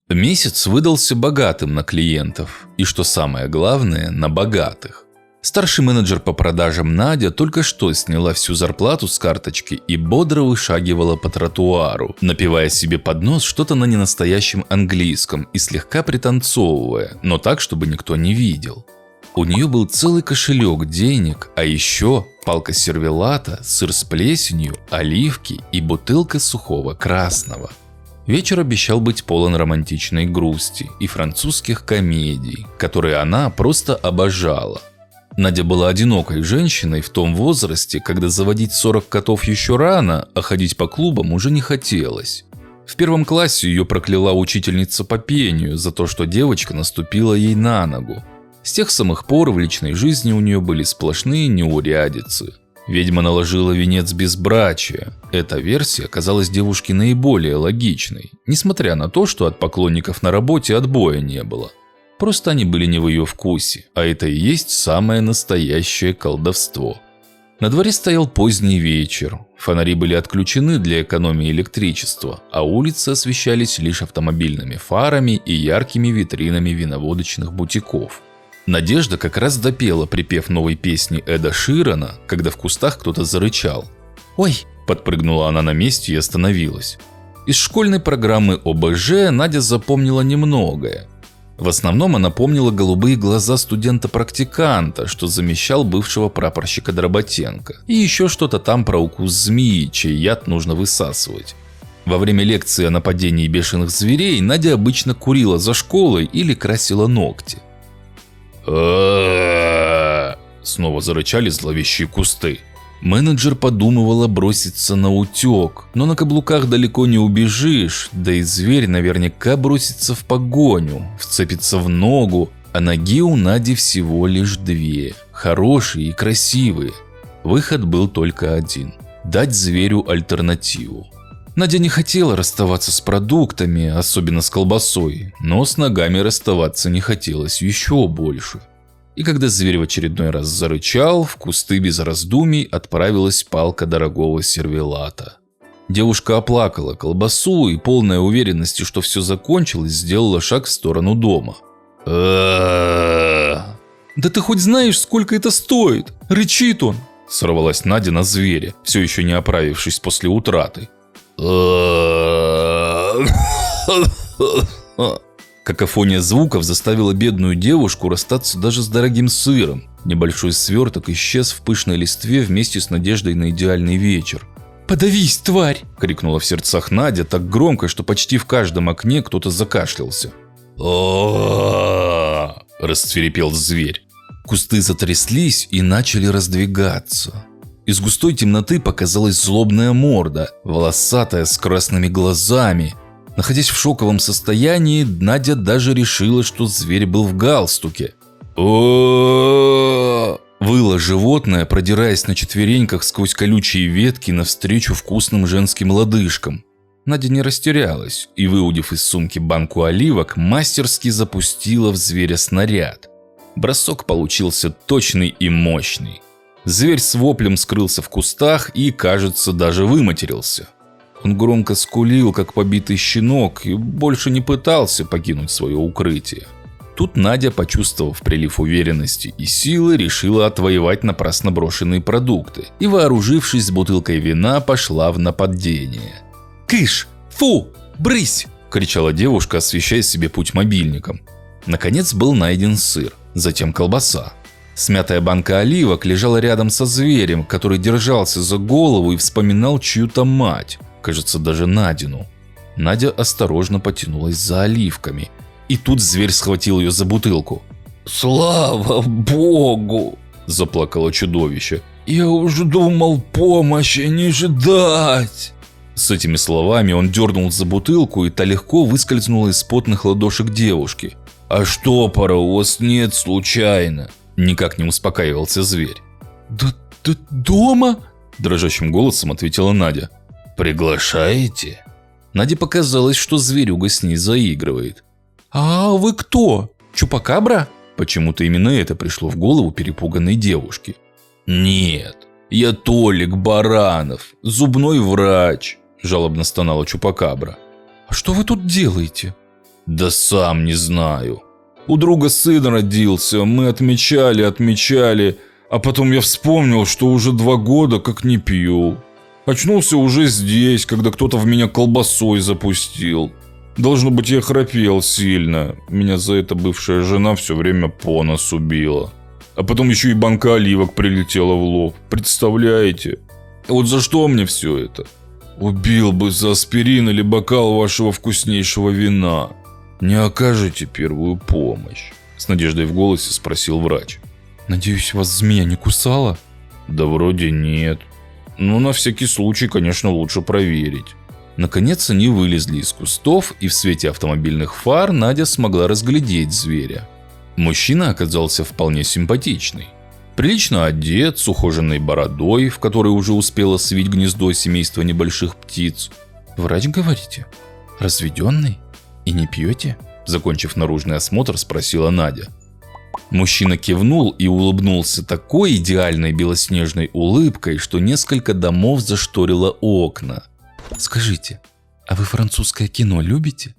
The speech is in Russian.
Месяц выдался богатым на клиентов, и что самое главное, на богатых. Старший менеджер по продажам Надя только что сняла всю зарплату с карточки и бодро вышагивала по тротуару, напевая себе под нос что-то на ненастоящем английском и слегка пританцовывая, но так, чтобы никто не видел. У нее был целый кошелек денег, а еще палка сервелата, сыр с плесенью, оливки и бутылка сухого красного. Вечер обещал быть полон романтичной грусти и французских комедий, которые она просто обожала. Надя была одинокой женщиной в том возрасте, когда заводить 40 котов еще рано, а ходить по клубам уже не хотелось. В 1 классе ее прокляла учительница по пению за то, что девочка наступила ей на ногу. С тех самых пор в личной жизни у нее были сплошные неурядицы. Ведьма наложила венец безбрачия. Эта версия казалась девушке наиболее логичной, несмотря на то, что от поклонников на работе отбоя не было. Просто они были не в ее вкусе, а это и есть самое настоящее колдовство. На дворе стоял поздний вечер, фонари были отключены для экономии электричества, а улицы освещались лишь автомобильными фарами и яркими витринами виноводочных бутиков. Надежда как раз допела припев новой песни Эда Ширана, когда в кустах кто-то зарычал. «Ой!» – подпрыгнула она на месте и остановилась. Из школьной программы ОБЖ Надя запомнила немногое. В основном она помнила голубые глаза студента-практиканта, что замещал бывшего прапорщика Дроботенко, и еще что-то там про укус змеи, чей яд нужно высасывать. Во время лекции о нападении бешеных зверей Надя обычно курила за школой или красила ногти. Снова зарычали зловещие кусты. Менеджер подумывала броситься на утек, но на каблуках далеко не убежишь, да и зверь наверняка бросится в погоню, вцепится в ногу, а ноги у Нади всего лишь 2, хорошие и красивые. Выход был только один – дать зверю альтернативу. Надя не хотела расставаться с продуктами, особенно с колбасой, но с ногами расставаться не хотелось еще больше. И когда зверь в очередной раз зарычал, в кусты без раздумий отправилась палка дорогого сервелата. Девушка оплакала колбасу и, полная уверенности, что все закончилось, сделала шаг в сторону дома. «Да ты хоть знаешь, сколько это стоит? Рычит он!» Сорвалась Надя на зверя, все еще не оправившись после утраты. Какофония звуков заставила бедную девушку расстаться даже с дорогим сыром. Небольшой сверток исчез в пышной листве вместе с надеждой на идеальный вечер. «Подавись, тварь!» – крикнула в сердцах Надя так громко, что почти в каждом окне кто-то закашлялся. Расцвирепел зверь. Кусты затряслись и начали раздвигаться. Из густой темноты показалась злобная морда, волосатая, с красными глазами. Находясь в шоковом состоянии, Надя даже решила, что зверь был в галстуке. Выло животное, продираясь на четвереньках сквозь колючие ветки навстречу вкусным женским лодыжкам. Надя не растерялась и, выудив из сумки банку оливок, мастерски запустила в зверя снаряд. Бросок получился точный и мощный. Зверь с воплем скрылся в кустах и, кажется, даже выматерился. Он громко скулил, как побитый щенок, и больше не пытался покинуть свое укрытие. Тут Надя, почувствовав прилив уверенности и силы, решила отвоевать напрасно брошенные продукты и, вооружившись бутылкой вина, пошла в нападение. «Кыш! Фу! Брысь!» – кричала девушка, освещая себе путь мобильником. Наконец был найден сыр, затем колбаса. Смятая банка оливок лежала рядом со зверем, который держался за голову и вспоминал чью-то мать, кажется, даже Надину. Надя осторожно потянулась за оливками, и тут зверь схватил ее за бутылку. «Слава Богу!» – заплакало чудовище. «Я уже думал помощи не ждать!» С этими словами он дернул за бутылку, и та легко выскользнула из потных ладошек девушки. «А штопора у вас нет случайно?» – никак не успокаивался зверь. «Да дома?» – дрожащим голосом ответила Надя. «Приглашаете?» Наде показалось, что зверюга с ней заигрывает. «А вы кто? Чупакабра?» Почему-то именно это пришло в голову перепуганной девушке. «Нет, я Толик Баранов, зубной врач», – жалобно стонала Чупакабра. «А что вы тут делаете?» Да сам не знаю. У друга сын родился, мы отмечали, а потом я вспомнил, что уже 2 года как не пью. Очнулся уже здесь, когда кто-то в меня колбасой запустил. Должно быть, я храпел сильно. Меня за это бывшая жена все время по носу била. А потом еще и банка оливок прилетела в лоб. Представляете? Вот за что мне все это? Убил бы за аспирин или бокал вашего вкуснейшего вина. Не окажете первую помощь? С надеждой в голосе спросил врач. Надеюсь, вас змея не кусала? Да вроде нет. Но на всякий случай, конечно, лучше проверить. Наконец они вылезли из кустов, и в свете автомобильных фар Надя смогла разглядеть зверя. Мужчина оказался вполне симпатичный. Прилично одет, с ухоженной бородой, в которой уже успело свить гнездо семейства небольших птиц. Врач, говорите? Разведенный? И не пьете? Закончив наружный осмотр, спросила Надя. Мужчина кивнул и улыбнулся такой идеальной белоснежной улыбкой, что несколько домов зашторило окна. Скажите, а вы французское кино любите?